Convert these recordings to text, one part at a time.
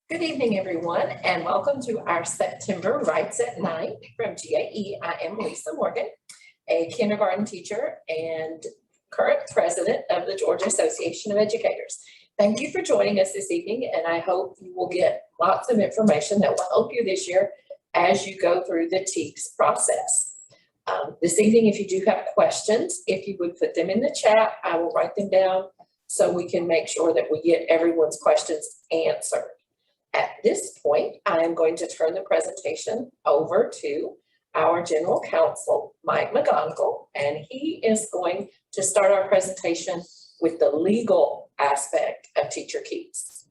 Good evening, everyone, and welcome to our September Rights at Night from GAE. I am Lisa Morgan, a kindergarten teacher and current president of the Georgia Association of Educators. Thank you for joining us this evening, and I hope you will get lots of information that will help you this year as you go through the TKES process. This evening, if you do have questions, if you would put them in the chat, I will write them down so we can make sure that we get everyone's questions answered. At this point, I am going to turn the presentation over to our General Counsel, Mike McGonigal, and he is going to start our presentation with the legal aspect of TKES.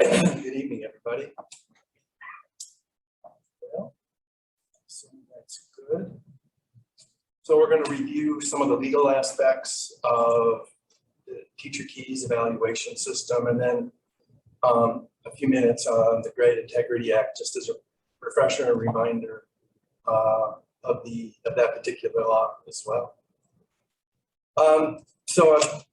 Good evening, everybody. Well, so that's good. So we're going to review some of the legal aspects of the TKES evaluation system, and then a few minutes on the Grade Integrity Act, just as a refresher and reminder of that particular law as well. So I'll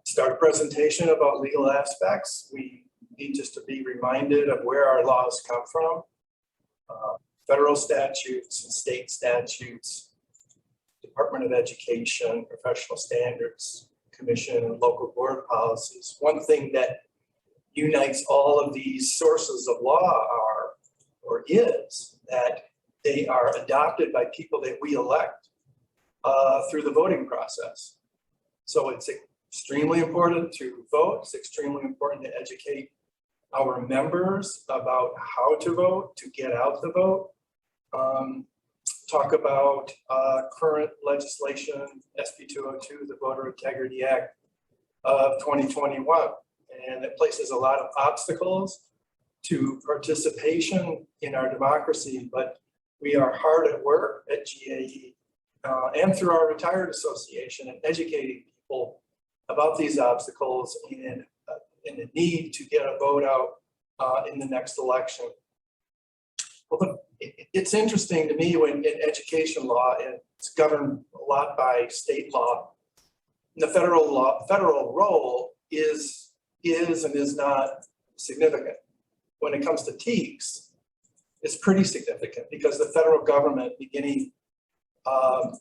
start a presentation about legal aspects. We need just to be reminded of where our laws come from. Federal statutes and state statutes, Department of Education, professional standards, commission, and local board policies. One thing that unites all of these sources of law is that they are adopted by people that we elect through the voting process. So it's extremely important to vote. It's extremely important to educate our members about how to vote, to get out the vote. Talk about current legislation, SB 202, the Voter Integrity Act of 2021. And it places a lot of obstacles to participation in our democracy, but we are hard at work at GAE and through our retired association in educating people about these obstacles and the need to get a vote out in the next election. Well, it's interesting to me when in education law, and it's governed a lot by state law, the federal role is and is not significant. When it comes to TKES, it's pretty significant because the federal government, beginning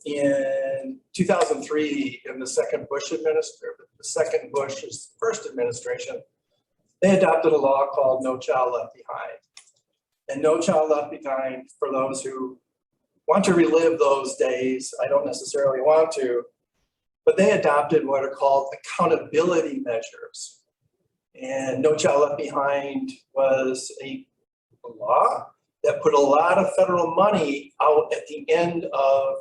in 2003 in the second Bush's first administration, they adopted a law called No Child Left Behind. And No Child Left Behind, for those who want to relive those days, I don't necessarily want to, but they adopted what are called accountability measures. And No Child Left Behind was a law that put a lot of federal money out at the end of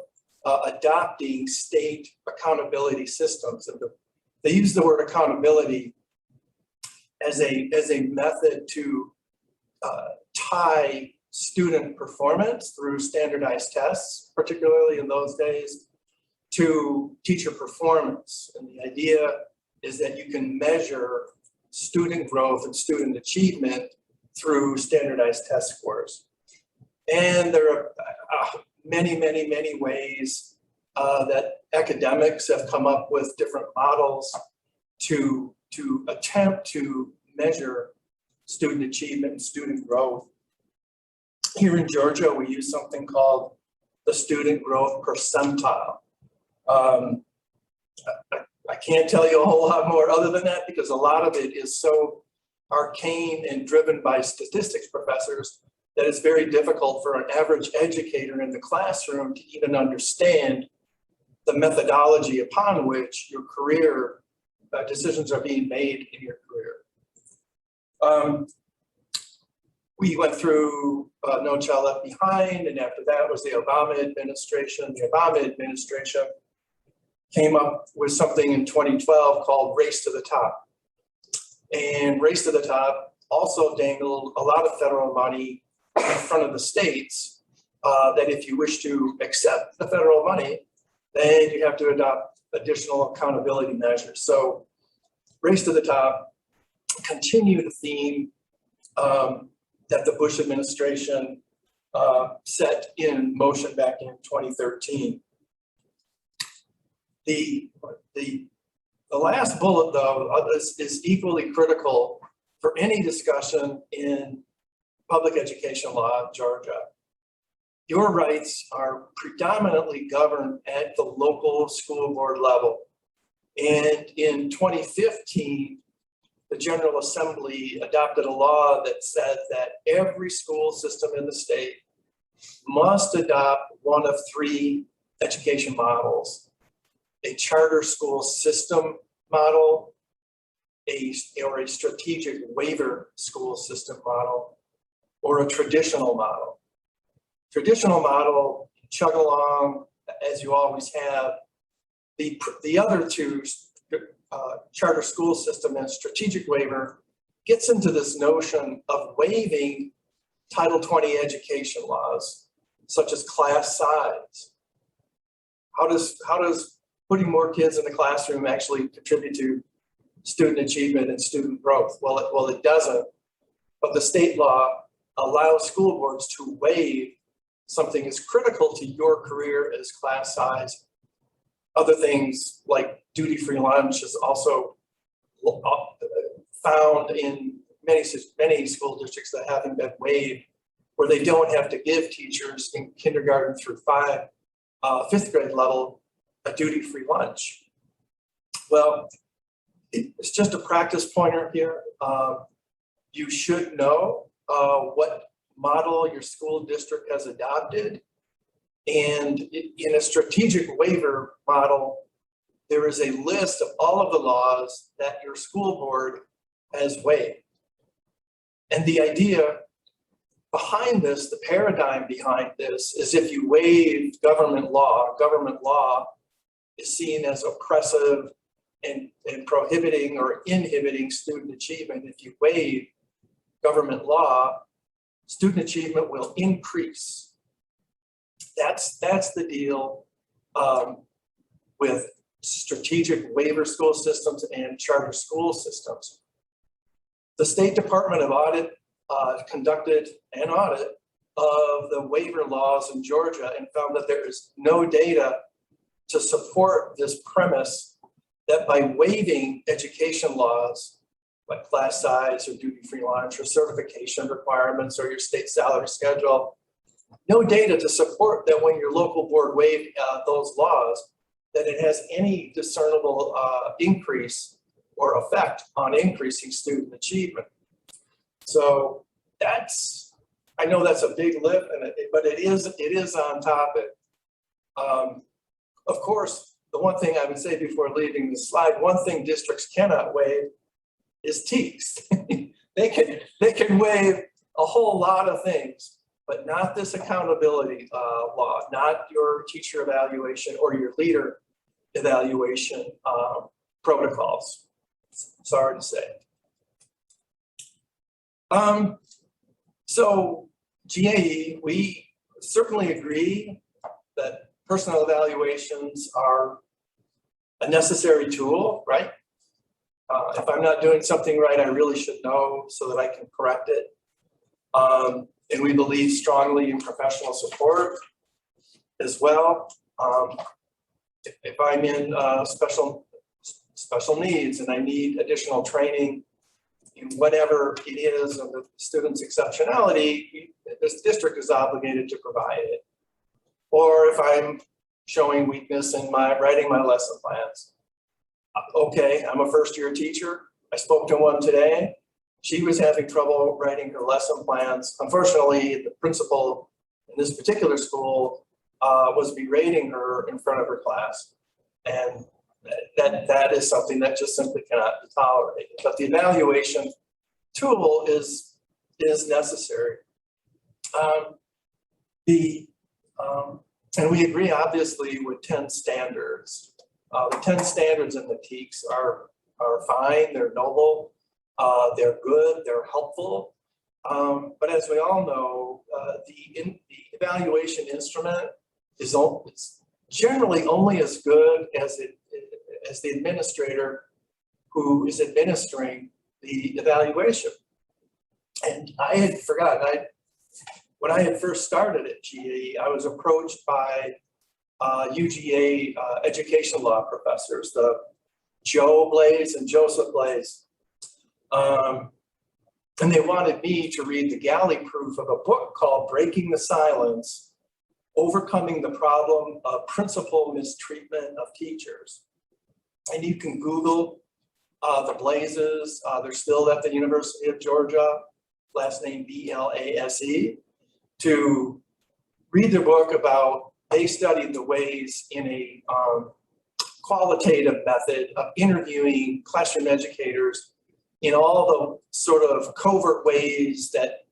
adopting state accountability systems. And they use the word accountability as a method to tie student performance through standardized tests, particularly in those days, to teacher performance. And the idea is that you can measure student growth and student achievement through standardized test scores. And there are many ways that academics have come up with different models to attempt to measure student achievement and student growth. Here in Georgia, we use something called the student growth percentile. I can't tell you a whole lot more other than that because a lot of it is so arcane and driven by statistics professors that it's very difficult for an average educator in the classroom to even understand the methodology upon which your career decisions are being made in your career. We went through No Child Left Behind, and after that was the Obama administration. The Obama administration came up with something in 2012 called Race to the Top. And Race to the Top also dangled a lot of federal money in front of the states that if you wish to accept the federal money, then you have to adopt additional accountability measures. So Race to the Top continued a theme that the Bush administration set in motion back in 2013. The last bullet, though, is equally critical for any discussion in public education law in Georgia. Your rights are predominantly governed at the local school board level. And in 2015, the General Assembly adopted a law that said that every school system in the state must adopt one of three education models: a charter school system model, or a strategic waiver school system model, or a traditional model. Traditional model, chug along as you always have. The other two, charter school system and strategic waiver, gets into this notion of waiving Title 20 education laws, such as class size. How does putting more kids in the classroom actually contribute to student achievement and student growth? Well, it doesn't, but the state law allows school boards to waive something as critical to your career as class size. Other things like duty-free lunch is also found in many school districts that haven't been waived, where they don't have to give teachers in kindergarten through fifth grade level a duty-free lunch. Well, it's just a practice pointer here. You should know what model your school district has adopted. And in a strategic waiver model, there is a list of all of the laws that your school board has waived. And the idea behind this, the paradigm behind this, is if you waive government law is seen as oppressive and prohibiting or inhibiting student achievement. If you waive government law, student achievement will increase. That's the deal with strategic waiver school systems and charter school systems. The State Department of Audit conducted an audit of the waiver laws in Georgia and found that there is no data to support this premise that by waiving education laws like class size or duty-free lunch or certification requirements or your state salary schedule, no data to support that when your local board waived those laws, that it has any discernible increase or effect on increasing student achievement. So I know that's a big lift, but it is on topic. Of course, the one thing I would say before leaving the slide, one thing districts cannot waive is TKES. they can waive a whole lot of things, but not this accountability law, not your teacher evaluation or your leader evaluation protocols. Sorry to say. So GAE, we certainly agree that personal evaluations are a necessary tool, right? If I'm not doing something right, I really should know so that I can correct it. And we believe strongly in professional support as well. If I'm in special needs and I need additional training in whatever it is of the student's exceptionality, this district is obligated to provide it. Or if I'm showing weakness in writing my lesson plans. Okay, I'm a first-year teacher. I spoke to one today. She was having trouble writing her lesson plans. Unfortunately, the principal in this particular school was berating her in front of her class. And that is something that just simply cannot be tolerated. But the evaluation tool is necessary. And we agree, obviously, with 10 standards. The 10 standards in the TKES are fine, they're noble, they're good, they're helpful. But as we all know, the evaluation instrument is generally only as good as the administrator who is administering the evaluation. And I had forgotten, when I had first started at GAE, I was approached by UGA education law professors, the Joe Blaze and Joseph Blaze. And they wanted me to read the galley proof of a book called Breaking the Silence, Overcoming the Problem of Principal Mistreatment of Teachers. And you can Google the Blazes. They're still at the University of Georgia, last name Blase, to read their book about, they studied the ways in a qualitative method of interviewing classroom educators in all the sort of covert ways that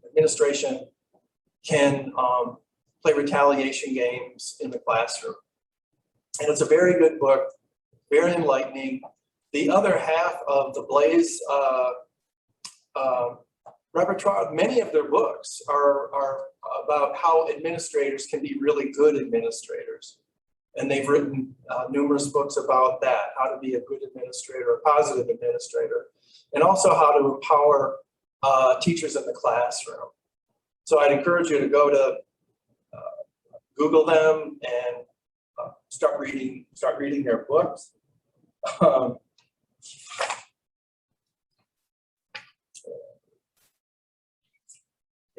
administration can play retaliation games in the classroom. And it's a very good book, very enlightening. The other half of the Blaze repertoire, many of their books are about how administrators can be really good administrators. And they've written numerous books about that, how to be a good administrator, a positive administrator, and also how to empower teachers in the classroom. So I'd encourage you to go to Google them and start reading their books.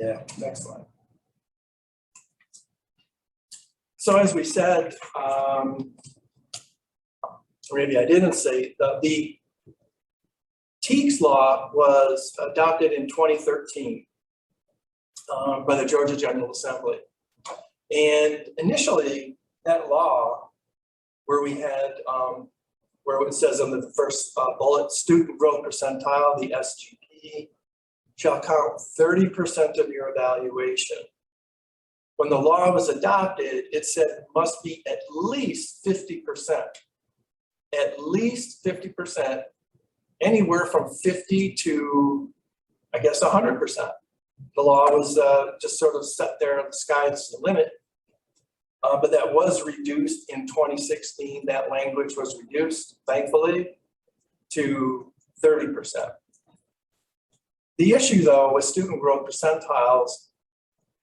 Yeah, next slide. So as we said, maybe I didn't say, the TKES law was adopted in 2013 by the Georgia General Assembly. And initially, that law, where we had, where it says on the first bullet, student growth percentile, the SGP, shall count 30% of your evaluation. When the law was adopted, it said must be at least 50%. At least 50%, anywhere from 50 to, I guess, 100%. The law was just sort of set there, the sky's the limit. But that was reduced in 2016. That language was reduced, thankfully, to 30%. The issue, though, with student growth percentiles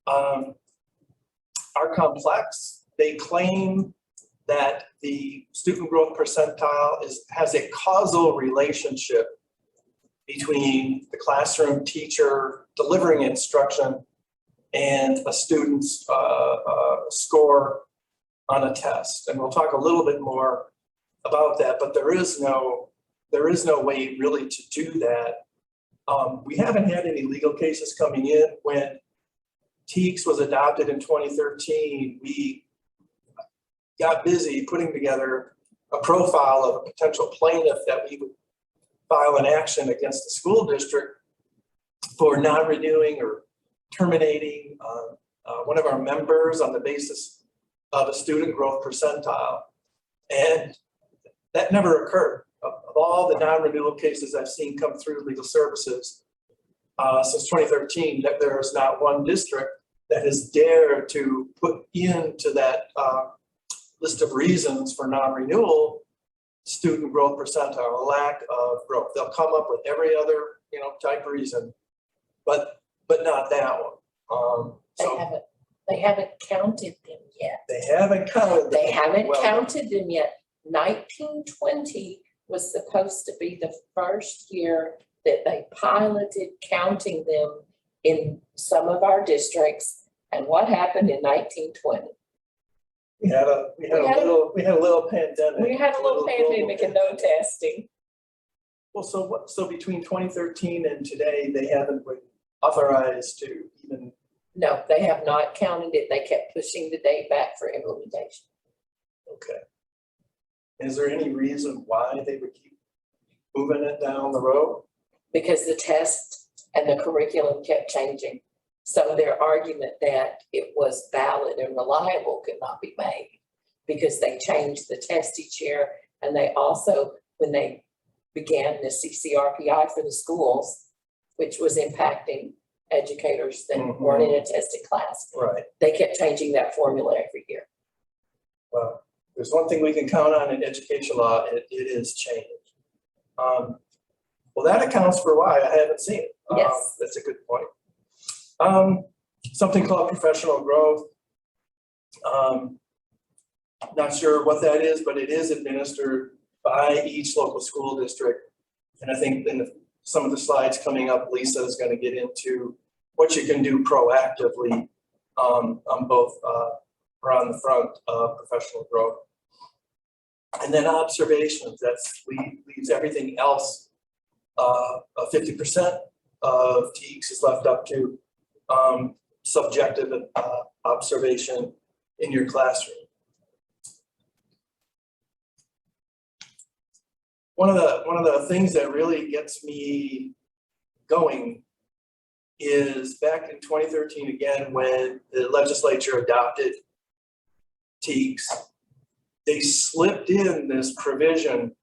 are complex. They claim that the student growth percentile has a causal relationship between the classroom teacher delivering instruction and a student's score on a test. And we'll talk a little bit more about that, but there is no way really to do that. We haven't had any legal cases coming in. When TKES was adopted in 2013, we got busy putting together a profile of a potential plaintiff that we would file an action against the school district for non-renewing or terminating one of our members on the basis of a student growth percentile. And that never occurred. Of all the non-renewal cases I've seen come through legal services since 2013, that there is not one district that has dared to put into that list of reasons for non-renewal student growth percentile, a lack of growth. They'll come up with every other type reason, but not that one. They haven't counted them yet. They haven't counted them. They haven't counted them yet. 1920 was supposed to be the first year that they piloted counting them in some of our districts. And what happened in 1920? We had a little pandemic. We had a little pandemic and no testing. Well, so between 2013 and today, they haven't been authorized to even. No, they have not counted it. They kept pushing the date back for implementation. Okay. Is there any reason why they would keep moving it down the road? Because the test and the curriculum kept changing. So their argument that it was valid and reliable could not be made because they changed the test each year. And they also, when they began the CCRPI for the schools, which was impacting educators that weren't in a tested class, right, they kept changing that formula every year. Well, there's one thing we can count on in education law, it is change. Well, that accounts for why I haven't seen it. Yes. That's a good point. Something called professional growth. Not sure what that is, but it is administered by each local school district. And I think in the some of the slides coming up, Lisa is going to get into what you can do proactively on both or on the front of professional growth. And then observations, leaves everything else. 50% of TKES is left up to subjective observation in your classroom. One of the things that really gets me going is back in 2013 again, when the legislature adopted TKES, they slipped in this provision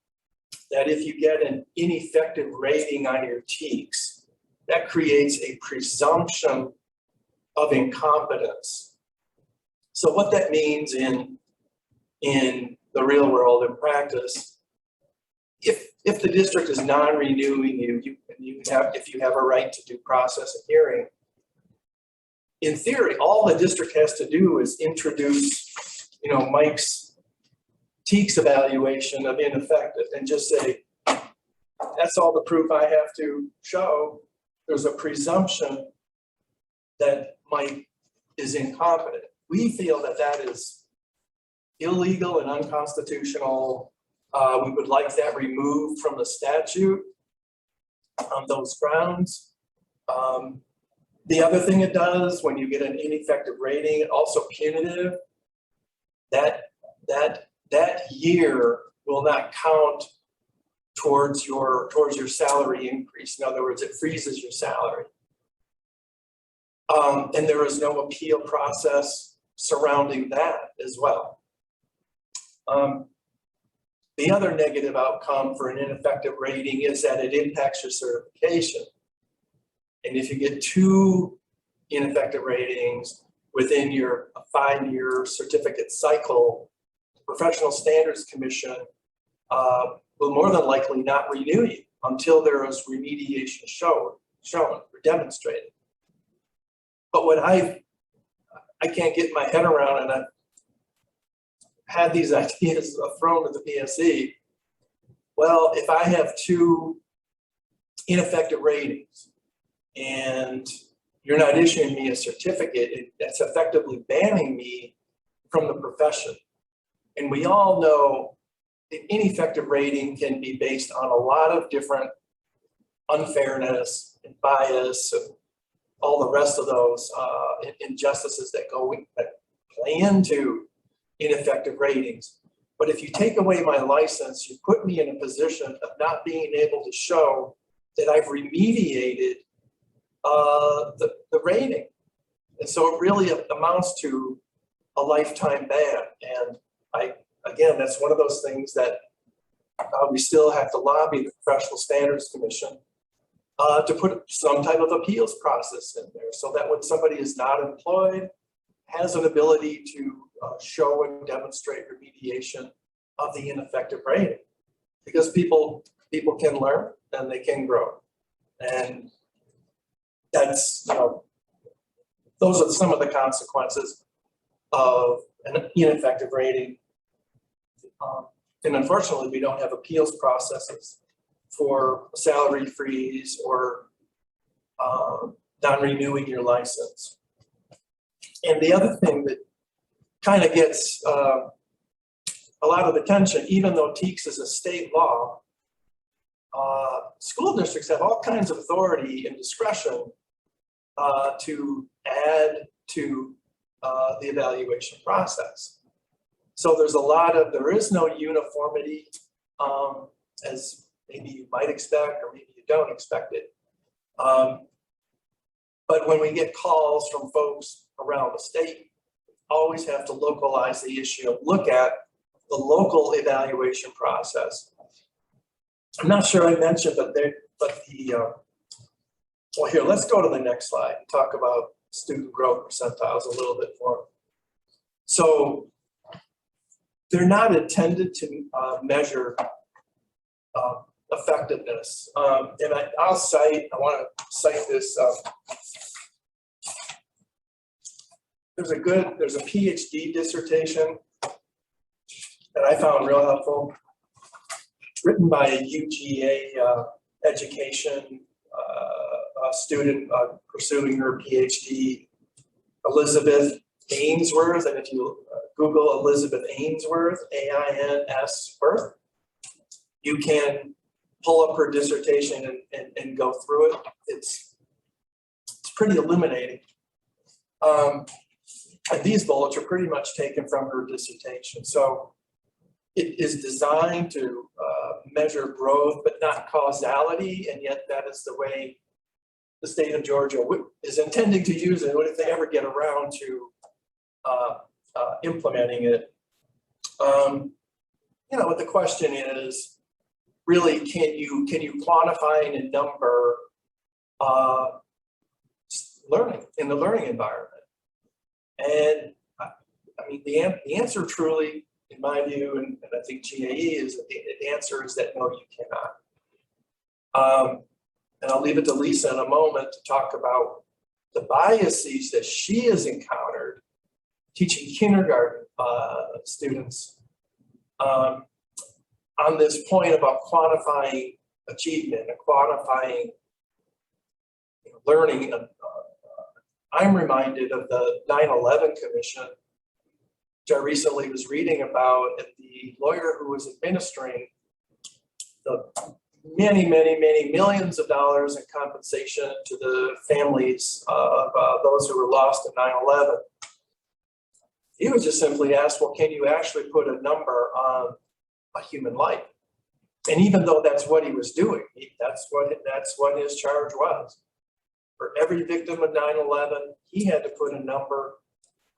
that if you get an ineffective rating on your TKES, that creates a presumption of incompetence. So what that means in the real world, in practice, if the district is non-renewing if you have a right to due process and hearing, in theory, all the district has to do is introduce, Mike's TKES evaluation of ineffective and just say, that's all the proof I have to show. There's a presumption that Mike is incompetent. We feel that that is illegal and unconstitutional. We would like that removed from the statute on those grounds. The other thing it does when you get an ineffective rating, also punitive, that year will not count towards your salary increase. In other words, it freezes your salary. And there is no appeal process surrounding that as well. The other negative outcome for an ineffective rating is that it impacts your certification. And if you get 2 ineffective ratings within your 5-year certificate cycle, the Professional Standards Commission will more than likely not renew you until there is remediation shown or demonstrated. But what I can't get my head around, and I've had these ideas thrown at the PSE, well, if I have 2 ineffective ratings and you're not issuing me a certificate, that's effectively banning me from the profession. And we all know that ineffective rating can be based on a lot of different unfairness and bias and all the rest of those injustices that play into ineffective ratings. But if you take away my license, you put me in a position of not being able to show that I've remediated the rating. And so it really amounts to a lifetime ban. And again, that's one of those things that we still have to lobby the Professional Standards Commission to put some type of appeals process in there so that when somebody is not employed, has an ability to show and demonstrate remediation of the ineffective rating. Because people can learn and they can grow. And that's, those are some of the consequences of an ineffective rating. And unfortunately, we don't have appeals processes for salary freeze or non-renewing your license. And the other thing that kind of gets a lot of attention, even though TKES is a state law, school districts have all kinds of authority and discretion to add to the evaluation process. So there is no uniformity as maybe you might expect or maybe you don't expect it. But when we get calls from folks around the state, we always have to localize the issue, look at the local evaluation process. I'm not sure I mentioned, well, here, let's go to the next slide and talk about student growth percentiles a little bit more. So they're not intended to measure effectiveness. And I want to cite this. There's a PhD dissertation that I found real helpful, written by a UGA education, a student pursuing her PhD, Elizabeth Ainsworth, and if you Google Elizabeth Ainsworth, A-I-N-S Worth, you can pull up her dissertation and go through it. It's pretty illuminating. And these bullets are pretty much taken from her dissertation. So it is designed to measure growth, but not causality, and yet that is the way the state of Georgia is intending to use it if they ever get around to implementing it. You know, what the question is, really, can you quantify in a number learning in the learning environment? And I mean, the answer truly, in my view, and I think GAE is that the answer is that no, you cannot. And I'll leave it to Lisa in a moment to talk about the biases that she has encountered teaching kindergarten students on this point about quantifying achievement and quantifying learning. I'm reminded of the 9/11 Commission, which I recently was reading about, and the lawyer who was administering the many millions of dollars in compensation to the families of those who were lost in 9/11. He was just simply asked, well, can you actually put a number on a human life? And even though that's what he was doing, that's what his charge was. For every victim of 9/11, he had to put a number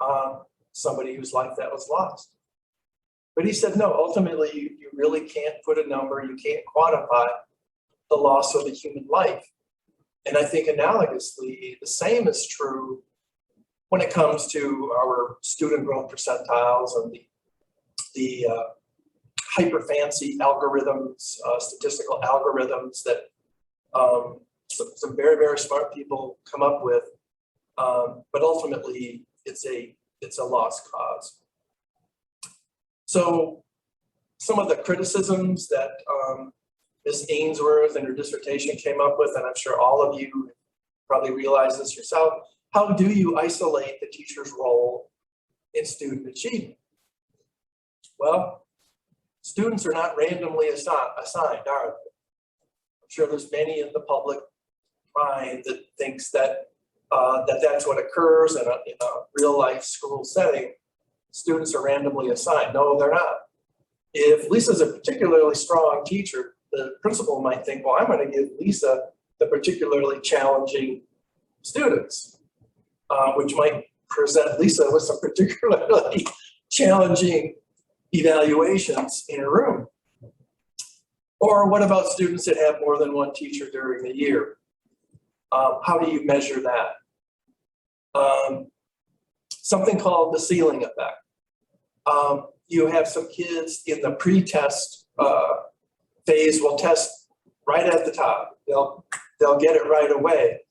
on somebody whose life that was lost. But he said, no, ultimately, you really can't put a number, you can't quantify the loss of a human life. And I think analogously, the same is true when it comes to our student growth percentiles and the hyper fancy algorithms, statistical algorithms that some very smart people come up with, but ultimately it's a lost cause. So some of the criticisms that Ms. Ainsworth and her dissertation came up with, and I'm sure all of you probably realize this yourself, how do you isolate the teacher's role in student achievement? Well, students are not randomly assigned, are they? I'm sure there's many in the public mind that thinks that that's what occurs in a real life school setting. Students are randomly assigned. No, they're not. If Lisa's a particularly strong teacher, the principal might think, well, I'm going to give Lisa the particularly challenging students, which might present Lisa with some particularly challenging evaluations in a room. Or what about students that have more than one teacher during the year? How do you measure that? Something called the ceiling effect. You have some kids in the pre-test phase will test right at the top. They'll get it right away.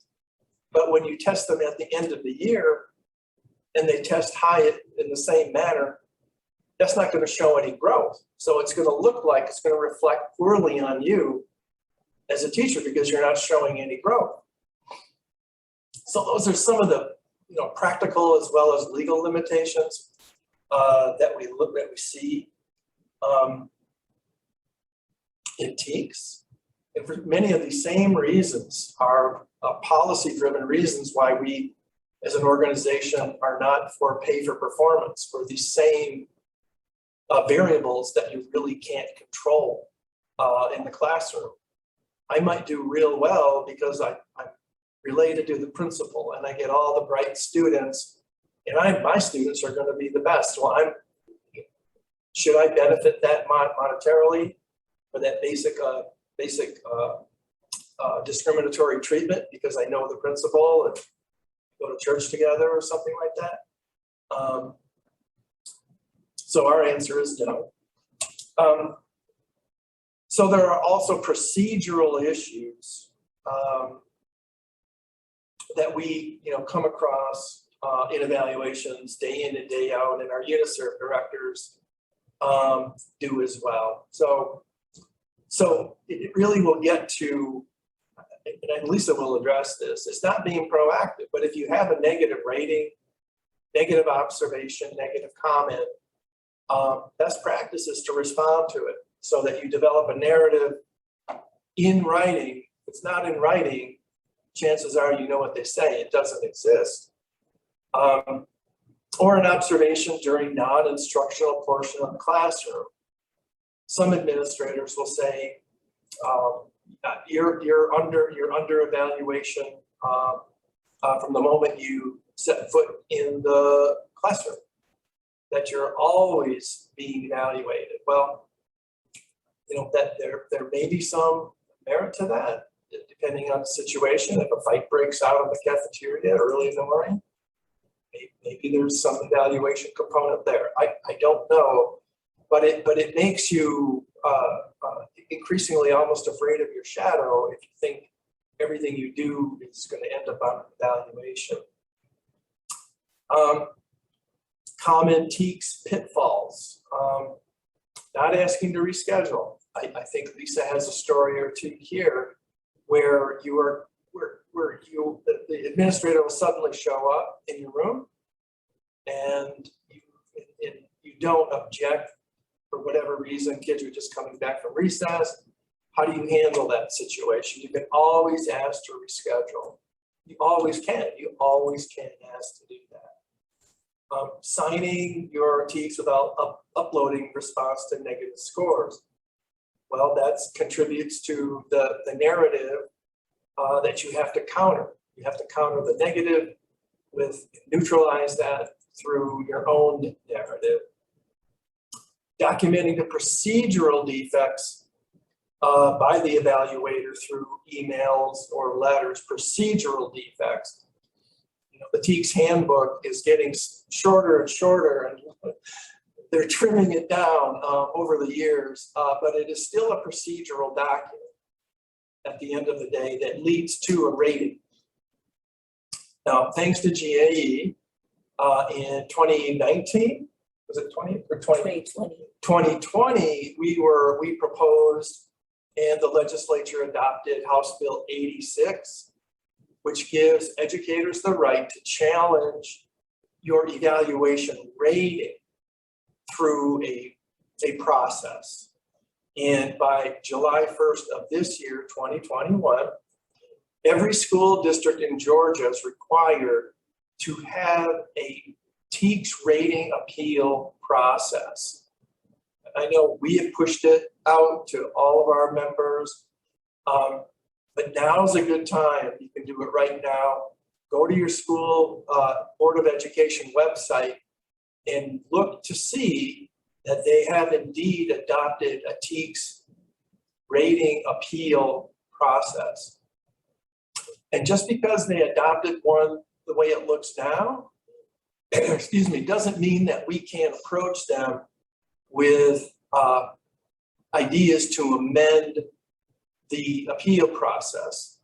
But when you test them at the end of the year and they test high in the same manner, that's not going to show any growth. So it's going to look like it's going to reflect poorly on you as a teacher because you're not showing any growth. So those are some of the practical as well as legal limitations that we see in TKES. And for many of these same reasons are policy-driven reasons why we as an organization are not for pay for performance for these same variables that you really can't control in the classroom. I might do real well because I'm related to the principal and I get all the bright students and my students are going to be the best. Well, should I benefit that monetarily for that basic discriminatory treatment because I know the principal and go to church together or something like that? So our answer is no. So there are also procedural issues that we come across in evaluations day in and day out, and our UNICEF directors do as well. So So it really will get to, and Lisa will address this, it's not being proactive, but if you have a negative rating, negative observation, negative comment, best practice is to respond to it so that you develop a narrative in writing. If it's not in writing, chances are you know what they say, it doesn't exist. Or an observation during non-instructional portion of the classroom. Some administrators will say, you're under evaluation from the moment you set foot in the classroom, that you're always being evaluated. Well, you know, that there may be some merit to that, depending on the situation. If a fight breaks out in the cafeteria early in the morning, maybe there's some evaluation component there. I don't know, but it makes you increasingly almost afraid of your shadow if you think everything you do is going to end up on evaluation. Common TKES pitfalls. Not asking to reschedule. I think Lisa has a story or two here where the administrator will suddenly show up in your room and you don't object for whatever reason. Kids are just coming back from recess. How do you handle that situation? You can always ask to reschedule. You always can. You always can ask to do that. Signing your TKES without uploading response to negative scores. Well, that contributes to the narrative that you have to counter. You have to counter the negative with, neutralize that through your own narrative. Documenting the procedural defects by the evaluator through emails or letters, procedural defects. You know, the TKES handbook is getting shorter and shorter, and they're trimming it down over the years, but it is still a procedural document at the end of the day that leads to a rating. Now, thanks to GAE, in 2019, was it 20 or 2020? 2020, we proposed and the legislature adopted House Bill 86, which gives educators the right to challenge your evaluation rating through a process. And by July 1st of this year, 2021, every school district in Georgia is required to have a TKES rating appeal process. I know we have pushed it out to all of our members, but now's a good time. You can do it right now. Go to your school Board of Education website and look to see that they have indeed adopted a TKES rating appeal process. And just because they adopted one the way it looks now, excuse me, doesn't mean that we can't approach them with ideas to amend the appeal process.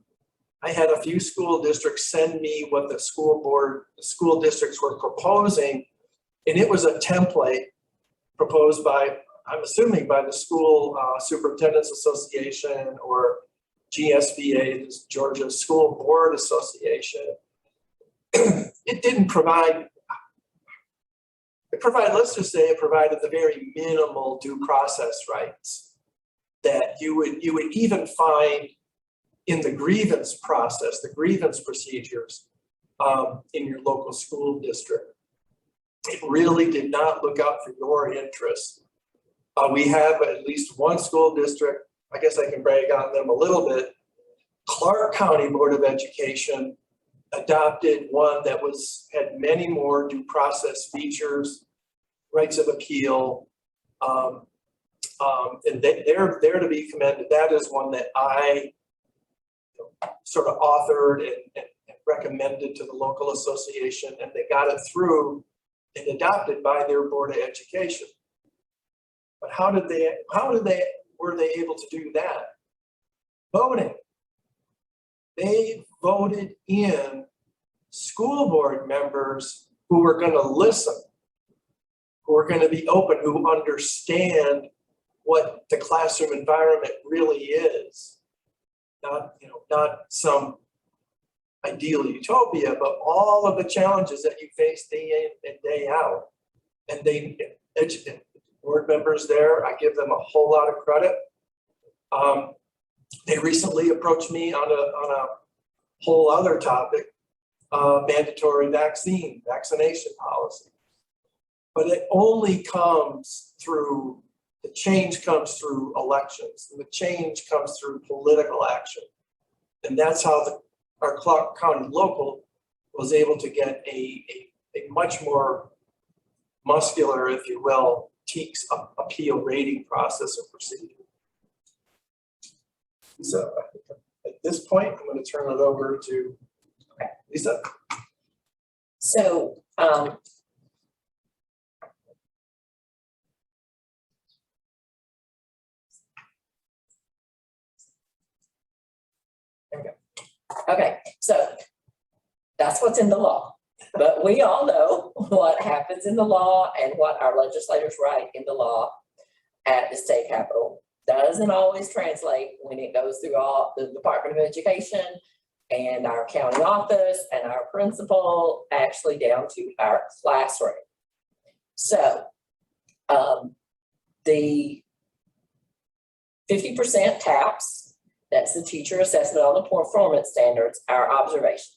I had a few school districts send me what the school districts were proposing, and it was a template proposed by, I'm assuming by the School Superintendents Association or GSBA, the Georgia School Board Association. It didn't provide, let's just say it provided the very minimal due process rights that you would even find in the grievance process, the grievance procedures in your local school district. It really did not look out for your interests. We have at least one school district, I guess I can brag on them a little bit. Clark County Board of Education adopted one that had many more due process features, rights of appeal, and they're to be commended. That is one that I sort of authored and recommended to the local association, and they got it through and adopted by their Board of Education. But how were they able to do that? Voting. They voted in school board members who were going to listen, who are going to be open, who understand what the classroom environment really is. Not, not some ideal utopia, but all of the challenges that you face day in and day out. And board members there, I give them a whole lot of credit. They recently approached me on a whole other topic, mandatory vaccination policy. But it only comes through, the change comes through elections, and the change comes through political action. And that's how our Clark County local was able to get a much more muscular, if you will, TKES appeal rating process and procedure. So at this point, I'm going to turn it over to Lisa. So, there we go. Okay, so that's what's in the law, but we all know what happens in the law and what our legislators write in the law at the state capitol doesn't always translate when it goes through all the Department of Education and our county office and our principal, actually down to our classroom. So the 50% TAPS, that's the teacher assessment on the performance standards, our observation.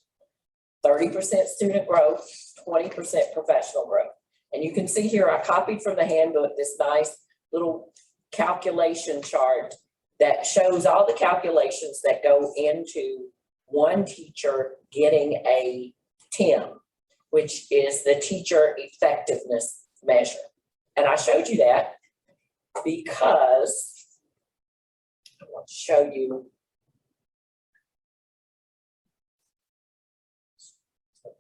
30% student growth, 20% professional growth. And you can see here, I copied from the handbook this nice little calculation chart that shows all the calculations that go into one teacher getting a TIM, which is the teacher effectiveness measure. And I showed you that because I want to show you. Here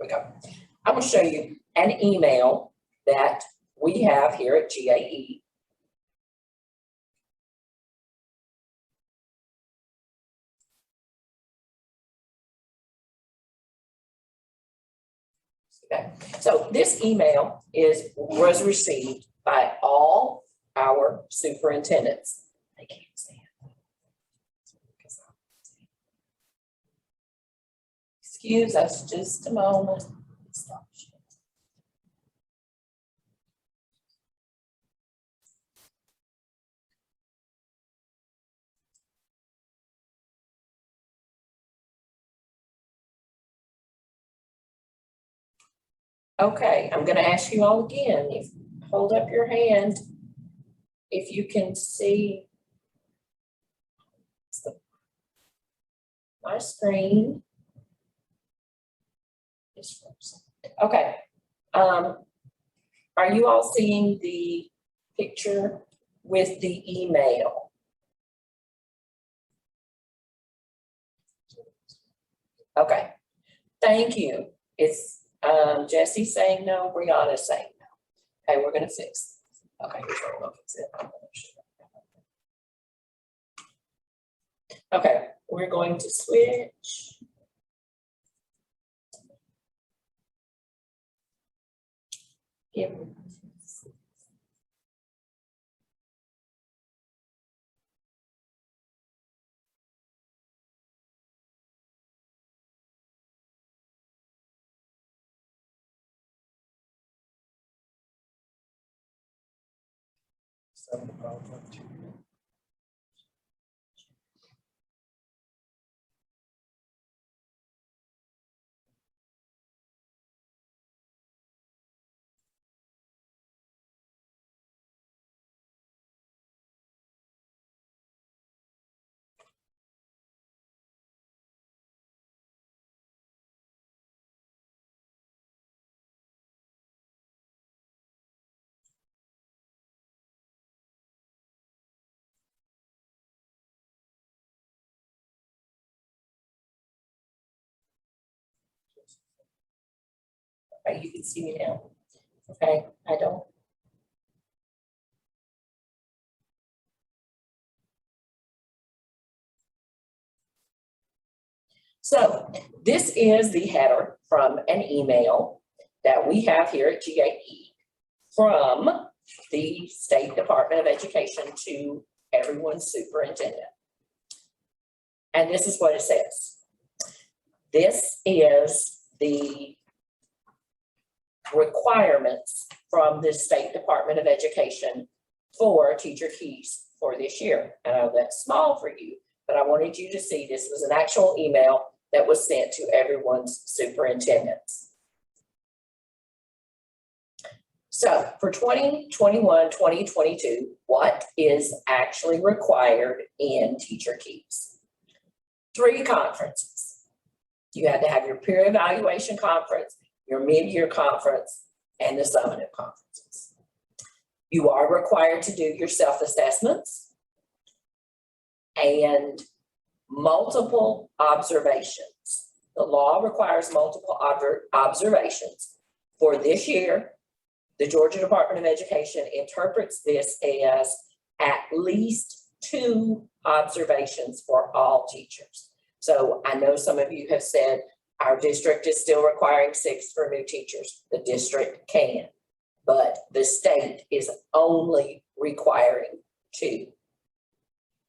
we go. I'm going to show you an email that we have here at GAE. Okay, so this email was received by all our superintendents. They can't see it. Excuse us just a moment. Stop. Okay, I'm going to ask you all again, if hold up your hand, if you can see my screen. Okay, are you all seeing the picture with the email? Okay, thank you. It's Jesse's saying no, Brianna's saying no. Okay, we're gonna fix. Okay, here's what we're gonna fix it. Okay, we're going to switch. Give me. Okay, you can see me now. Okay, I don't. So this is the header from an email that we have here at GAE from the State Department of Education to everyone's superintendent. And this is what it says. This is the requirements from the State Department of Education for Teacher Keys for this year. I know that's small for you, but I wanted you to see this was an actual email that was sent to everyone's superintendents. So for 2021, 2022, what is actually required in Teacher Keys? 3 conferences. You had to have your peer evaluation conference, your mid-year conference, and the summative conferences. You are required to do your self-assessments and multiple observations. The law requires multiple observations. For this year, the Georgia Department of Education interprets this as at least 2 observations for all teachers. So I know some of you have said our district is still requiring 6 for new teachers. The district can, but the state is only requiring 2.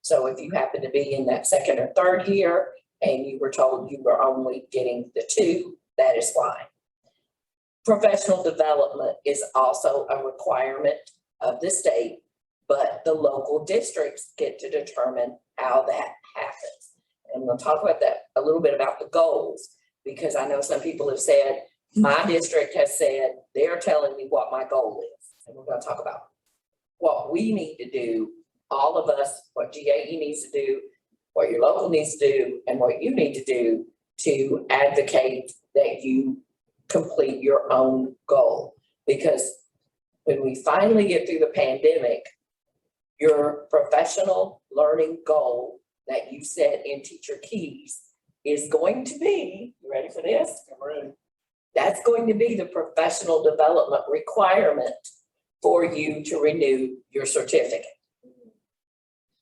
So if you happen to be in that 2nd or 3rd year and you were told you were only getting the 2, that is fine. Professional development is also a requirement of the state, but the local districts get to determine how that happens. And we'll talk about that a little bit about the goals, because I know some people have said, my district has said, they're telling me what my goal is. And we're going to talk about what we need to do, all of us, what GAE needs to do, what your local needs to do, and what you need to do to advocate that you complete your own goal. Because when we finally get through the pandemic, your professional learning goal that you set in Teacher Keys is going to be, you ready for this? I'm ready. That's going to be the professional development requirement for you to renew your certificate.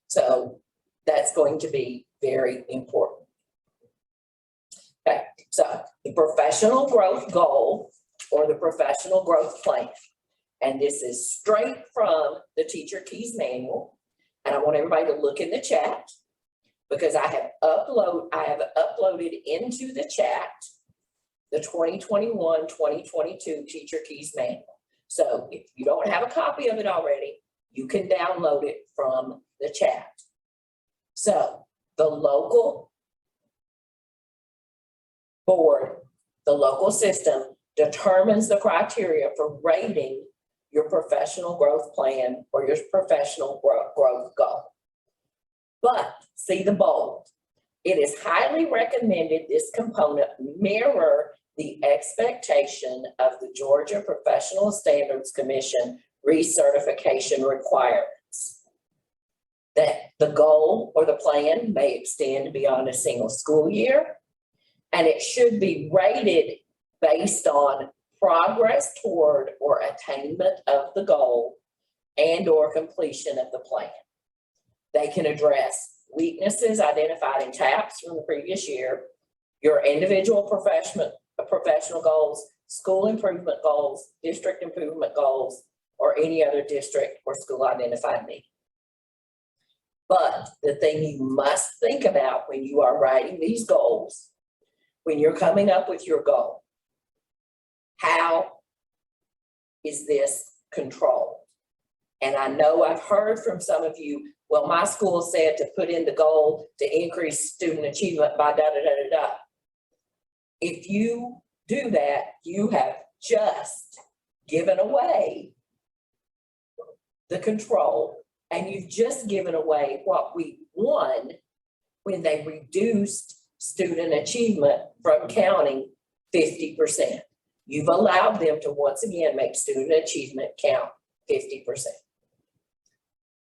So that's going to be very important. Okay, so the professional growth goal or the professional growth plan. And this is straight from the Teacher Keys manual. And I want everybody to look in the chat because I have uploaded into the chat the 2021-2022 Teacher Keys manual. So if you don't have a copy of it already, you can download it from the chat. So the local board, the local system determines the criteria for rating your professional growth plan or your professional growth goal. But see the bold. It is highly recommended this component mirror the expectation of the Georgia Professional Standards Commission recertification requirements. That the goal or the plan may extend beyond a single school year, and it should be rated based on progress toward or attainment of the goal and or completion of the plan. They can address weaknesses identified in TAPs from the previous year, your individual professional goals, school improvement goals, district improvement goals, or any other district or school identified need. But the thing you must think about when you are writing these goals, when you're coming up with your goal, how is this controlled? And I know I've heard from some of you, well, my school said to put in the goal to increase student achievement by da-da-da-da-da. If you do that, you have just given away the control, and you've just given away what we won when they reduced student achievement from counting 50%. You've allowed them to once again make student achievement count 50%.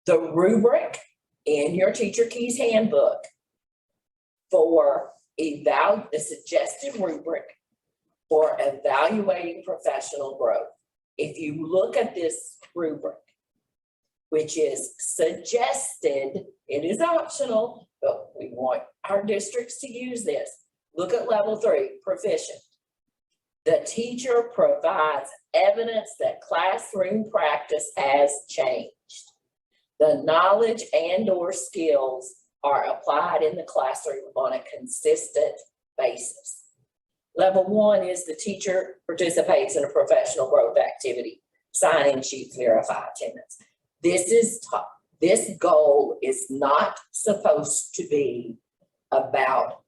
The rubric in your Teacher Keys handbook for the suggested rubric for evaluating professional growth. If you look at this rubric, which is suggested, it is optional, but we want our districts to use this. Look at level 3, proficient. The teacher provides evidence that classroom practice has changed. The knowledge and/or skills are applied in the classroom on a consistent basis. Level 1 is the teacher participates in a professional growth activity, sign-in sheets, verify attendance. This goal is not supposed to be about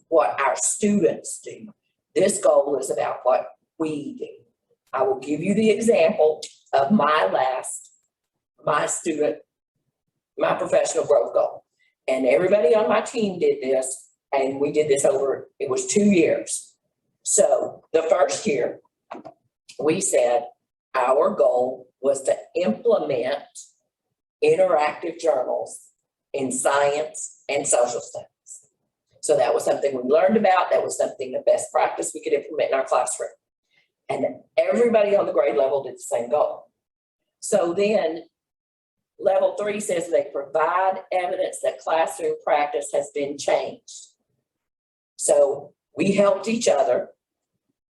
what our students do. This goal is about what we do. I will give you the example of my professional growth goal. And everybody on my team did this, and we did this over, it was 2 years. So the first year, we said our goal was to implement interactive journals in science and social studies. So that was something we learned about. That was something, the best practice we could implement in our classroom. And everybody on the grade level did the same goal. So then level 3 says they provide evidence that classroom practice has been changed. So we helped each other,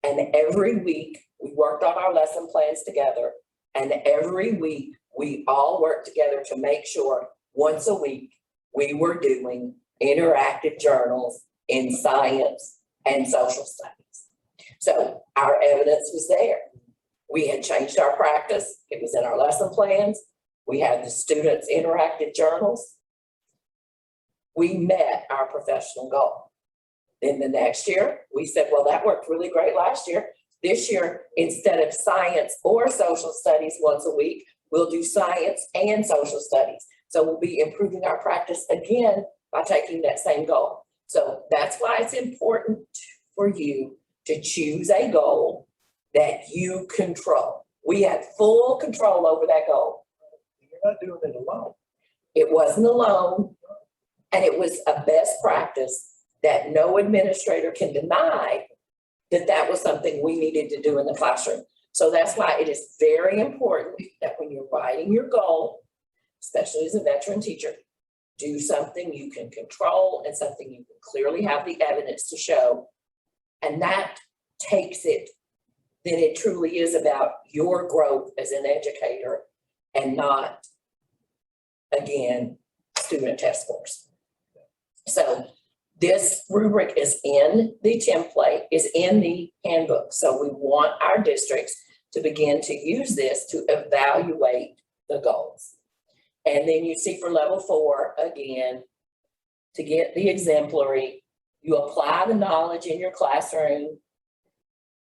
and every week we worked on our lesson plans together, and every week we all worked together to make sure once a week we were doing interactive journals in science and social studies. So our evidence was there. We had changed our practice. It was in our lesson plans. We had the students' interactive journals. We met our professional goal. Then the next year, we said, well, that worked really great last year. This year, instead of science or social studies once a week, we'll do science and social studies. So we'll be improving our practice again by taking that same goal. So that's why it's important for you to choose a goal that you control. We had full control over that goal. You're not doing it alone. It wasn't alone, and it was a best practice that no administrator can deny that was something we needed to do in the classroom. So that's why it is very important that when you're writing your goal, especially as a veteran teacher, do something you can control and something you can clearly have the evidence to show. And that takes it, then it truly is about your growth as an educator and not, again, student test scores. So this rubric is in the template, is in the handbook. So we want our districts to begin to use this to evaluate the goals. And then you see for level 4, again, to get the exemplary, you apply the knowledge in your classroom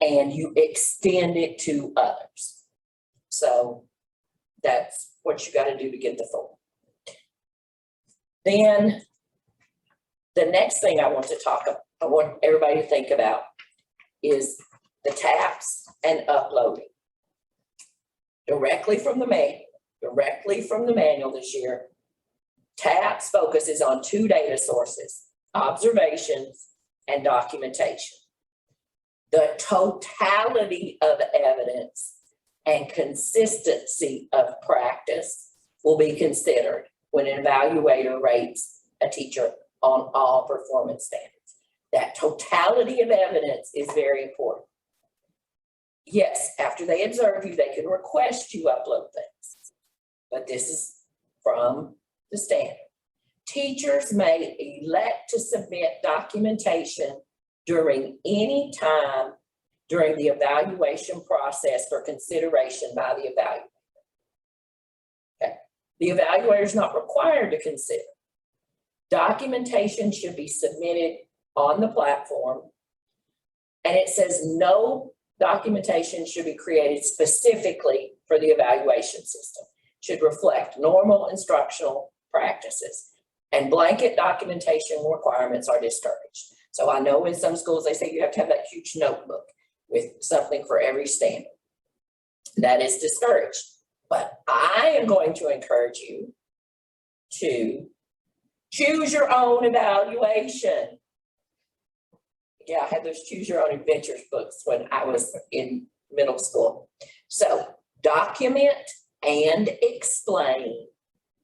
and you extend it to others. So that's what you got to do to get the 4. Then the next thing I want everybody to think about is the TAPs and uploading directly from the manual this year. TAPs focuses on 2 data sources, observations and documentation. The totality of evidence and consistency of practice will be considered when an evaluator rates a teacher on all performance standards. That totality of evidence is very important. Yes, after they observe you, they can request you upload things, but this is from the standard. Teachers may elect to submit documentation during any time during the evaluation process for consideration by the evaluator. Okay. The evaluator is not required to consider. Documentation should be submitted on the platform, and it says no documentation should be created specifically for the evaluation system. It should reflect normal instructional practices, and blanket documentation requirements are discouraged. So I know in some schools they say you have to have that huge notebook with something for every standard. That is discouraged, but I am going to encourage you to choose your own evaluation. Yeah, I had those choose your own adventures books when I was in middle school. So document and explain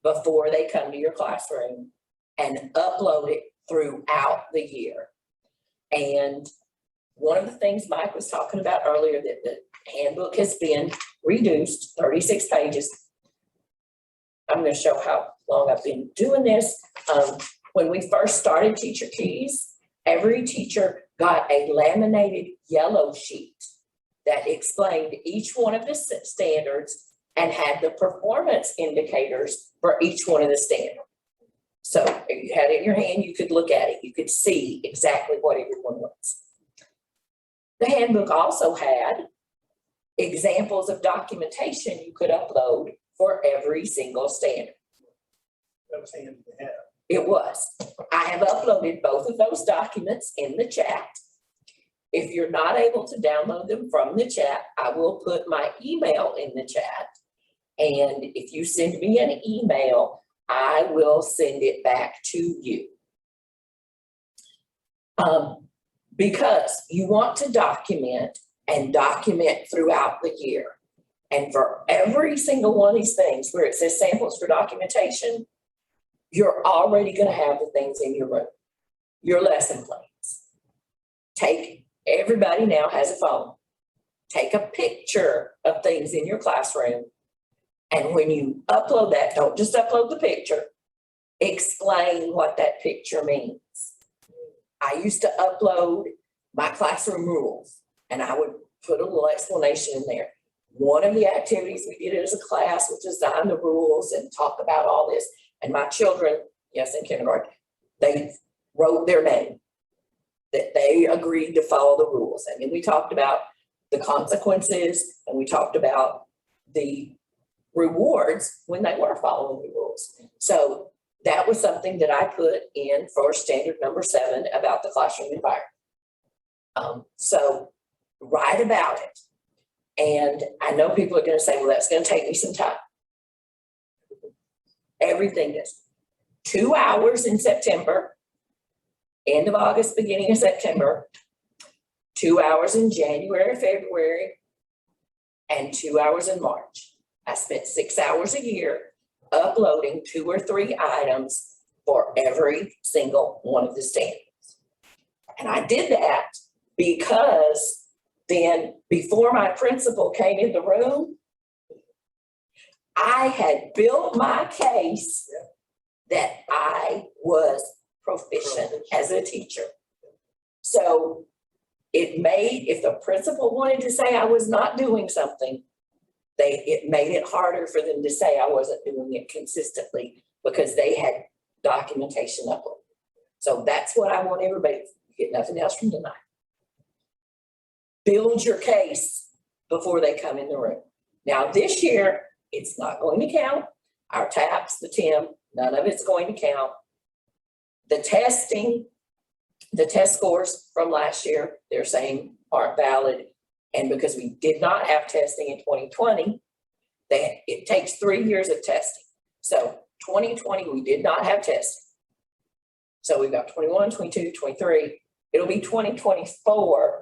before they come to your classroom and upload it throughout the year. And one of the things Mike was talking about earlier, that the handbook has been reduced, 36 pages. I'm going to show how long I've been doing this. When we first started Teacher Keys, every teacher got a laminated yellow sheet that explained each one of the standards and had the performance indicators for each one of the standards. So if you had it in your hand, you could look at it. You could see exactly what everyone was. The handbook also had examples of documentation you could upload for every single standard. That was handy to have. It was. I have uploaded both of those documents in the chat. If you're not able to download them from the chat, I will put my email in the chat. And if you send me an email, I will send it back to you. Because you want to document and document throughout the year. And for every single one of these things where it says samples for documentation, you're already going to have the things in your room, your lesson plans. Everybody now has a phone. Take a picture of things in your classroom. And when you upload that, don't just upload the picture, explain what that picture means. I used to upload my classroom rules and I would put a little explanation in there. One of the activities we did as a class was design the rules and talk about all this. And my children, yes, in kindergarten, they wrote their name, that they agreed to follow the rules. And then we talked about the consequences and we talked about the rewards when they were following the rules. So that was something that I put in for standard number 7 about the classroom environment. So write about it. And I know people are going to say, well, that's going to take me some time. Everything is 2 hours in September, end of August, beginning of September, 2 hours in January, February, and 2 hours in March. I spent 6 hours a year uploading 2 or 3 items for every single one of the standards. And I did that because then before my principal came in the room, I had built my case that I was proficient as a teacher. So it made, if the principal wanted to say I was not doing something, it made it harder for them to say I wasn't doing it consistently because they had documentation uploaded. So that's what I want everybody to get nothing else from tonight. Build your case before they come in the room. Now this year, it's not going to count. Our TAPs, the TIM, none of it's going to count. The testing, the test scores from last year, they're saying aren't valid. And because we did not have testing in 2020, it takes 3 years of testing. So 2020, we did not have testing. So we've got 21, 22, 23. It'll be 2024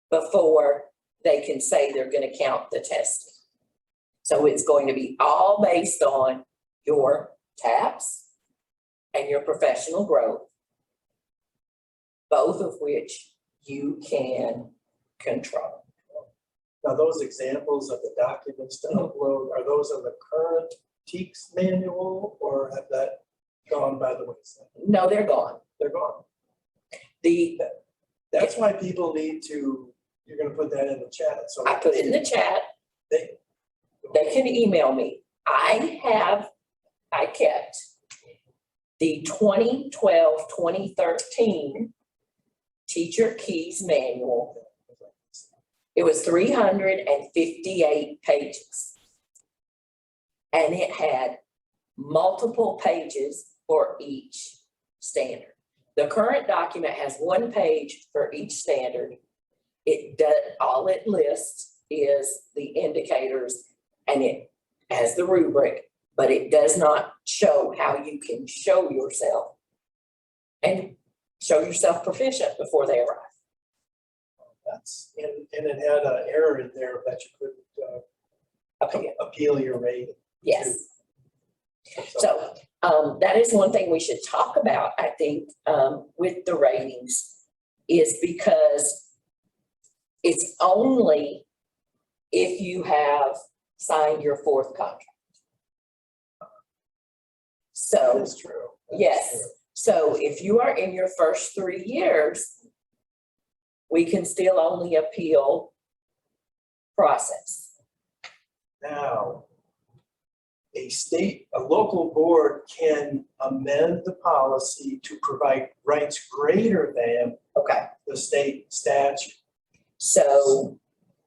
before they can say they're going to count the testing. So it's going to be all based on your TAPs and your professional growth, both of which you can control. Now, those examples of the documents to upload, are those in the current TKES manual or have that gone by the wayside? No, they're gone. They're gone. That's why people need to, you're going to put that in the chat. So I put it in the chat. They can email me. I kept the 2012-2013 Teacher Keys manual. It was 358 pages. And it had multiple pages for each standard. The current document has 1 page for each standard. It does, all it lists is the indicators and it has the rubric, but it does not show how you can show yourself and show yourself proficient before they arrive. That's, and it had an error in there that you could appeal your rating. Yes. So that is one thing we should talk about, I think, with the ratings. is because it's only if you have signed your fourth contract. That So, is true. That is yes. true. So if you are in your first 3 years, we can still only appeal process. Now, a local board can amend the policy to provide rights greater than Okay. the state statute. So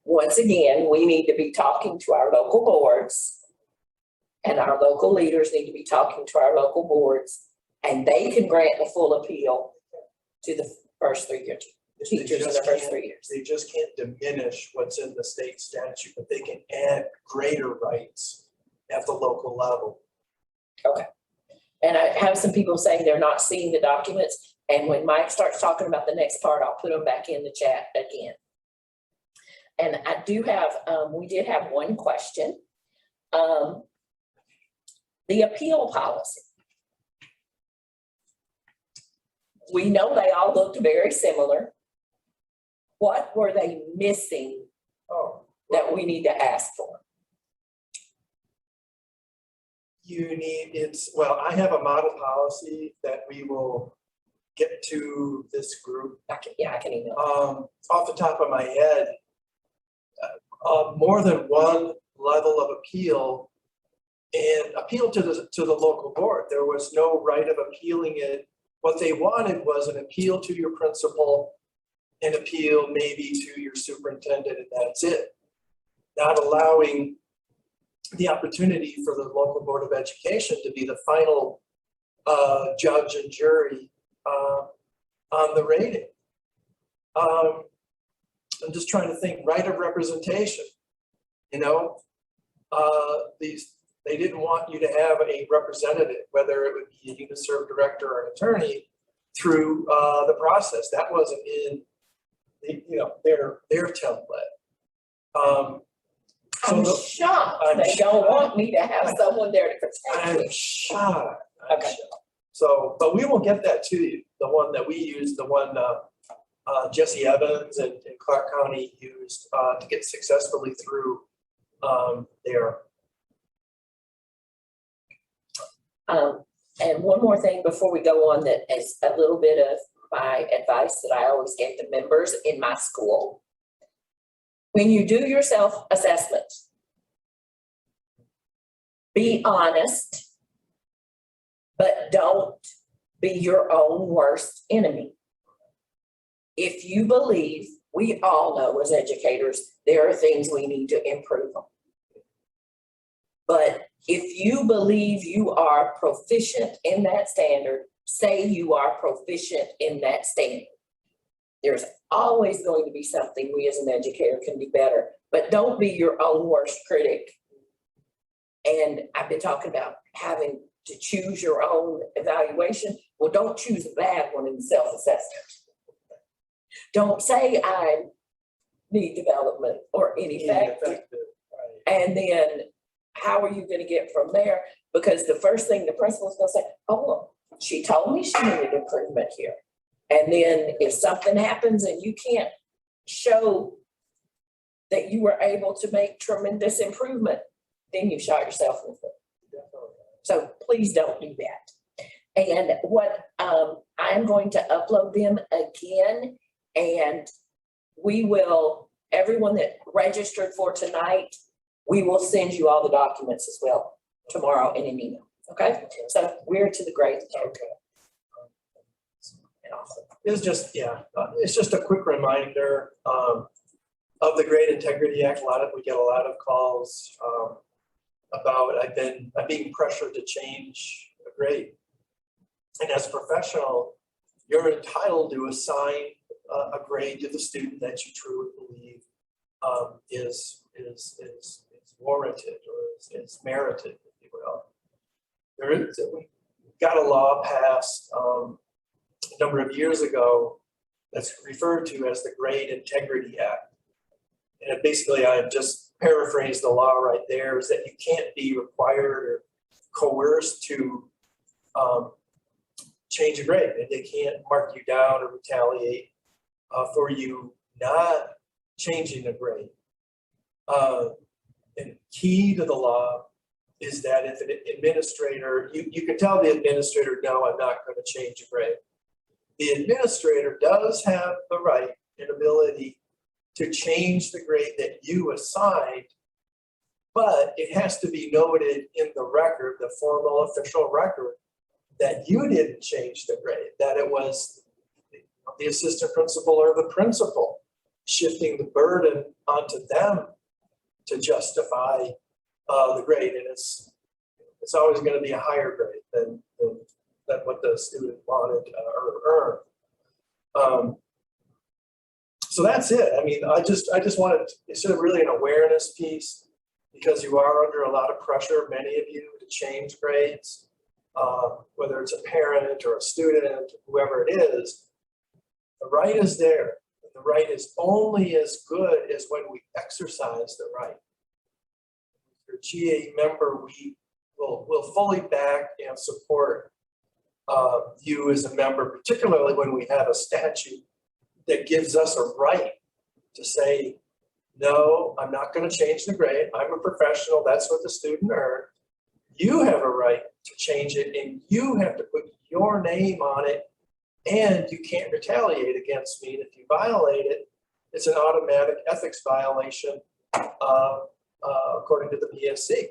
once again, we need to be talking to our local boards, and our local leaders need to be talking to our local boards, and they can grant the full appeal to the first 3 year teachers in the first 3 years. They just can't diminish what's in the state statute, but they can add greater rights at the local level. And I have some people saying they're not seeing the documents, and when Mike starts talking about the next part, I'll put them back in the chat again. And I do have, we did have one question. The appeal policy. We know they all looked very similar. What were they missing Oh, that we need to ask for? well, I have a model policy that we will get to this group. I can email. Off the top of my head, more than one level of appeal and appeal to the local board. There was no right of appealing it. What they wanted was an appeal to your principal, an appeal maybe to your superintendent, and that's it. Not allowing the opportunity for the local board of education to be the final judge and jury on the rating. I'm just trying to think, right of representation. You know, they didn't want you to have a representative, whether it would be a UNISERV director or an attorney, through the process. That wasn't in their template. I'm shocked they don't want me to have someone there to protect I'm me. shocked. Okay. So, but we will get that to you. The one that we used, the one Jesse Evans and Clark County used to get successfully through there. And one more thing before we go on, that is a little bit of my advice that I always gave to members in my school. When you do your self-assessment, be honest, but don't be your own worst enemy. If you believe, we all know as educators, there are things we need to improve on. But if you believe you are proficient in that standard, say you are proficient in that standard. There's always going to be something we as an educator can do better, but don't be your own worst critic. And I've been talking about having to choose your own evaluation. Well, don't choose a bad one in the self-assessment. Don't say I need development or ineffective. And then how are you going to get from there? Because the first thing the principal's going to say, oh, well, she told me she needed improvement here. And then if something happens and you can't show that you were able to make tremendous improvement, then you shot yourself in the foot. So please don't do that. And what I'm going to upload them again, and we will, everyone that registered for tonight, we will send you all the documents as well tomorrow in an email. Okay, so we're to the grade. Okay. Awesome. It's just, it's just a quick reminder of the Grade Integrity Act. We get a lot of calls about I'm being pressured to change a grade. And as a professional, you're entitled to assign a grade to the student that you truly believe is warranted or is merited, if you will. We got a law passed a number of years ago that's referred to as the Grade Integrity Act. And it basically, I've just paraphrased the law right there, is that you can't be required or coerced to change a grade. And they can't mark you down or retaliate for you not changing the grade. And key to the law is that if an administrator, you can tell the administrator, no, I'm not going to change a grade. The administrator does have the right and ability to change the grade that you assigned, but it has to be noted in the record, the formal official record, that you didn't change the grade, that it was the assistant principal or the principal shifting the burden onto them to justify the grade. And it's always going to be a higher grade than what the student wanted or earned. So that's it. I mean, I just wanted, it's sort of really an awareness piece, because you are under a lot of pressure, many of you, to change grades, whether it's a parent or a student, whoever it is. The right is there. And the right is only as good as when we exercise the right. If you're a GAE member, we will fully back and support you as a member, particularly when we have a statute that gives us a right to say, no, I'm not going to change the grade. I'm a professional. That's what the student earned. You have a right to change it, and you have to put your name on it, and you can't retaliate against me. And if you violate it, it's an automatic ethics violation according to the PSC.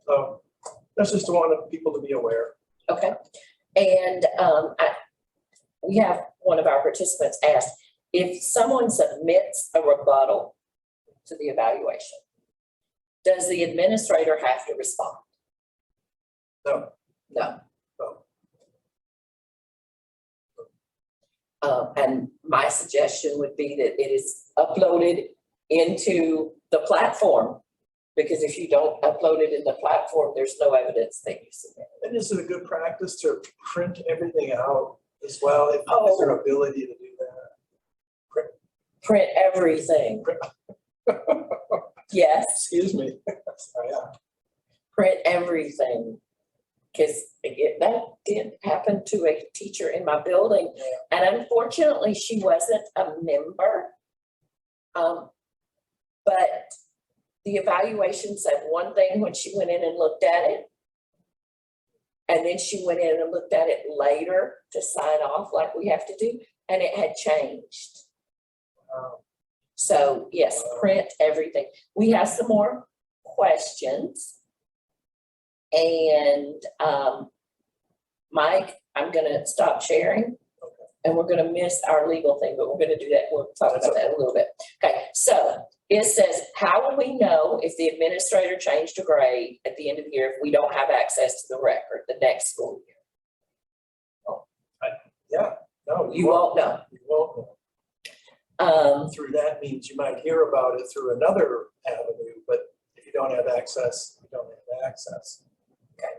So that's just wanted people to be aware. Okay. And we have one of our participants ask, if someone submits a rebuttal to the evaluation, does the administrator have to respond? No. No. No. And my suggestion would be that it is uploaded into the platform, because if you don't upload it in the platform, there's no evidence that you submitted. And is it a good practice to print everything out as well? If is there ability to do that? Print everything. Yes. Excuse me. Oh, yeah. Print everything. Because that did happen to a teacher in my building. Yeah. And unfortunately, she wasn't a member. But the evaluation said one thing when she went in and looked at it. And then she went in and looked at it later to sign off like we have to do. And it had changed. So yes, print everything. We have some more questions. And Mike, I'm gonna stop sharing and we're gonna miss our legal thing, but we're gonna do that. We'll talk about that a little bit. Okay, so it says, how will we know if the administrator changed a grade at the end of the year if we don't have access to the record the next school year? Oh, yeah, no. You won't know. You won't know. Through that means you might hear about it through another avenue, but if you don't have access, you don't have access. Okay.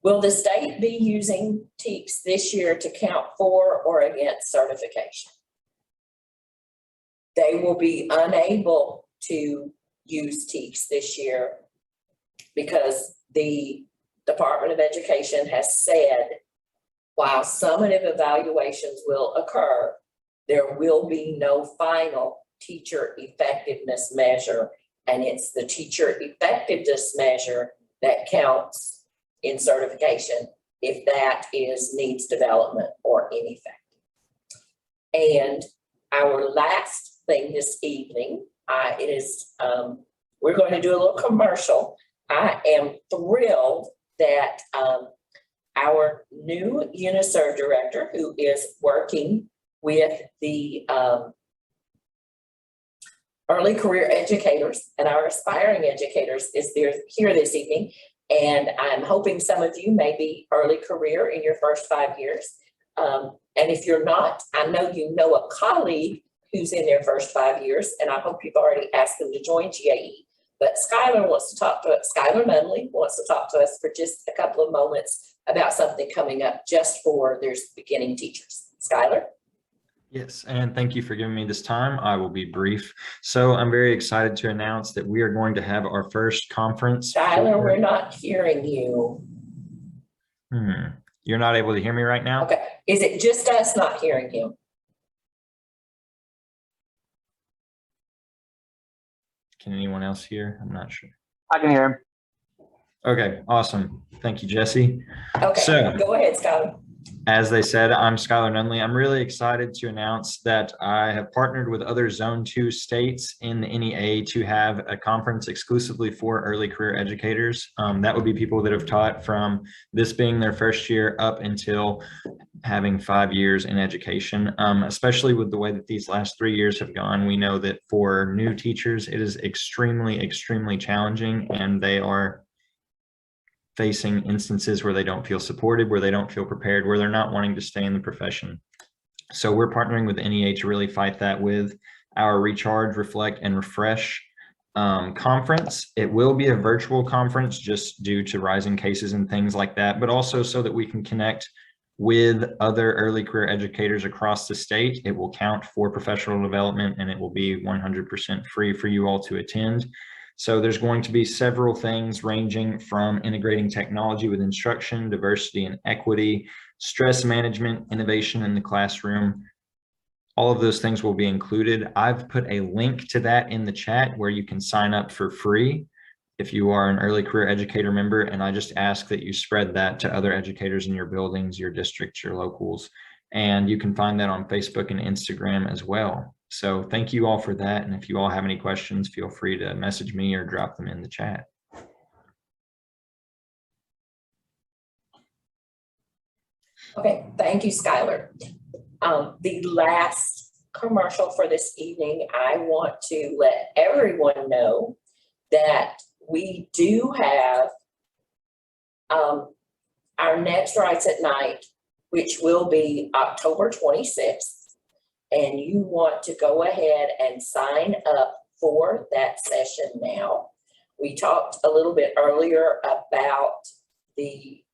Will the state be using TKES this year to count for or against certification? They will be unable to use TKES this year because the Department of Education has said, while summative evaluations will occur, there will be no final teacher effectiveness measure, and it's the teacher effectiveness measure that counts in certification if that is needs development or ineffective. And our last thing this evening we're going to do a little commercial. I am thrilled that our new UNISERV director, who is working with the early career educators and our aspiring educators, is here this evening. And I'm hoping some of you may be early career in your first 5 years. And if you're not, I know you know a colleague who's in their first 5 years, and I hope you've already asked them to join GAE. But Skylar wants to talk to us, Skylar Nunley wants to talk to us for just a couple of moments about something coming up just for their beginning teachers. Skylar? Yes, and thank you for giving me this time. I will be brief. So I'm very excited to announce that we are going to have our first conference. Skylar, we're not hearing you. You're not able to hear me right now? Okay, is it just us not hearing you? Can anyone else hear? I'm not sure. I can hear him. Okay, awesome. Thank you, Jesse. Okay, So- go ahead, Scott. As they said, I'm Skylar Nunley. I'm really excited to announce that I have partnered with other Zone 2 states in the NEA to have a conference exclusively for early career educators. That would be people that have taught from this being their first year up until having 5 years in education. Especially with the way that these last 3 years have gone, we know that for new teachers, it is extremely, extremely challenging, and they are facing instances where they don't feel supported, where they don't feel prepared, where they're not wanting to stay in the profession. So we're partnering with NEA to really fight that with our Recharge, Reflect, and Refresh conference. It will be a virtual conference just due to rising cases and things like that, but also so that we can connect with other early career educators across the state. It will count for professional development, and it will be 100% free for you all to attend. So there's going to be several things ranging from integrating technology with instruction, diversity and equity, stress management, innovation in the classroom. All of those things will be included. I've put a link to that in the chat where you can sign up for free if you are an early career educator member. And I just ask that you spread that to other educators in your buildings, your districts, your locals. And you can find that on Facebook and Instagram as well. So thank you all for that. And if you all have any questions, feel free to message me or drop them in the chat. Okay, thank you, Skylar. The last commercial for this evening, I want to let everyone know that we do have our next Rights at Night, which will be October 26th. And you want to go ahead and sign up for that session now. We talked a little bit earlier about the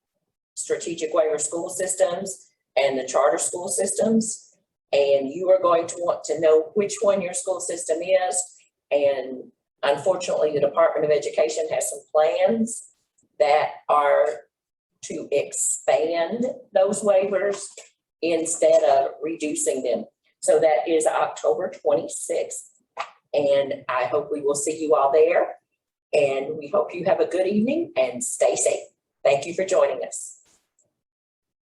strategic waiver school systems and the charter school systems. And you are going to want to know which one your school system is. And unfortunately, the Department of Education has some plans that are to expand those waivers instead of reducing them. So that is October 26th. And I hope we will see you all there. And we hope you have a good evening and stay safe. Thank you for joining us.